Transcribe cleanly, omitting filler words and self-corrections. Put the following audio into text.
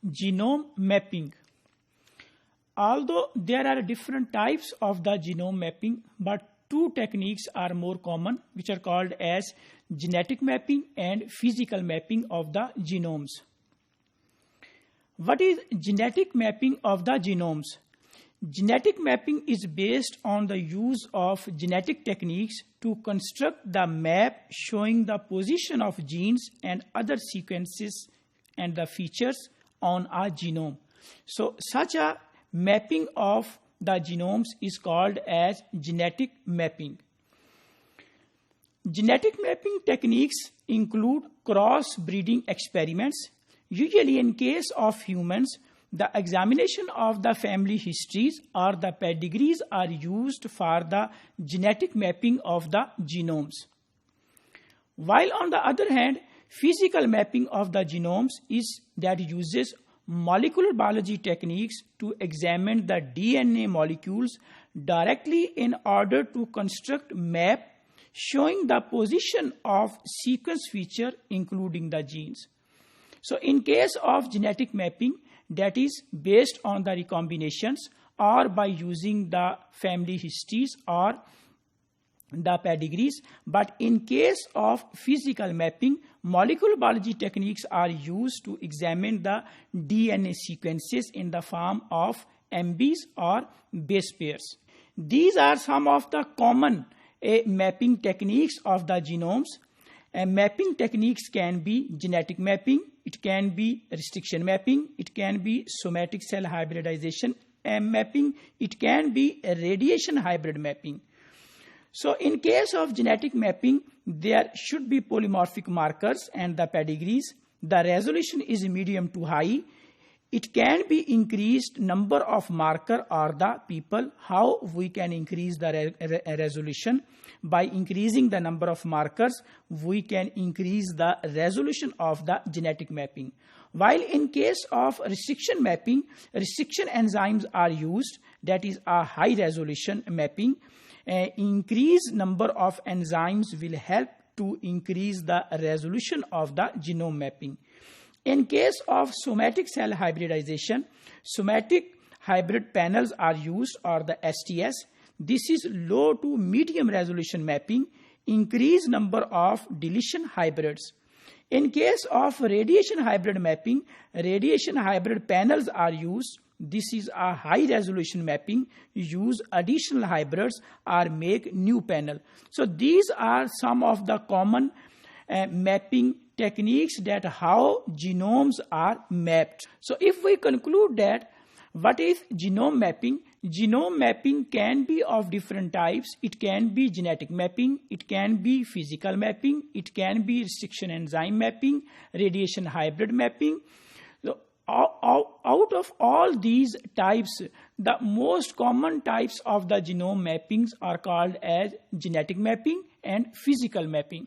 Genome mapping. Although there are different types of the genome mapping, but two techniques are more common, which are called as genetic mapping and physical mapping of the genomes. What is genetic mapping of the genomes? Genetic mapping is based on the use of genetic techniques to construct the map showing the position of genes and other sequences and the features on a genome. So such a mapping of the genomes is called as genetic mapping. Genetic mapping techniques include cross-breeding experiments. Usually in case of humans, the examination of the family histories or the pedigrees are used for the genetic mapping of the genomes. While on the other hand, physical mapping of the genomes is that uses molecular biology techniques to examine the DNA molecules directly in order to construct map showing the position of sequence feature including the genes. So in case of genetic mapping, that is based on the recombinations or by using the family histories or the pedigrees, but in case of physical mapping, molecular biology techniques are used to examine the DNA sequences in the form of MBs or base pairs. These are some of the common mapping techniques of the genomes. Mapping techniques can be genetic mapping, it can be restriction mapping, it can be somatic cell hybridization mapping, it can be radiation hybrid mapping. So in case of genetic mapping, there should be polymorphic markers and the pedigrees. The resolution is medium to high. It can be increased number of marker or the people. How we can increase the resolution? By increasing the number of markers, we can increase the resolution of the genetic mapping. While in case of restriction mapping, restriction enzymes are used, that is a high resolution mapping. Increased number of enzymes will help to increase the resolution of the genome mapping. In case of somatic cell hybridization, somatic hybrid panels are used or the STS. This is low to medium resolution mapping, increased number of deletion hybrids. In case of radiation hybrid mapping, radiation hybrid panels are used. This is a high resolution mapping, use additional hybrids or make new panel. So these are some of the common mapping techniques that how genomes are mapped. So if we conclude that what is genome mapping? Genome mapping can be of different types. It can be genetic mapping, it can be physical mapping, it can be restriction enzyme mapping, radiation hybrid mapping. Out of all these types, the most common types of the genome mappings are called as genetic mapping and physical mapping.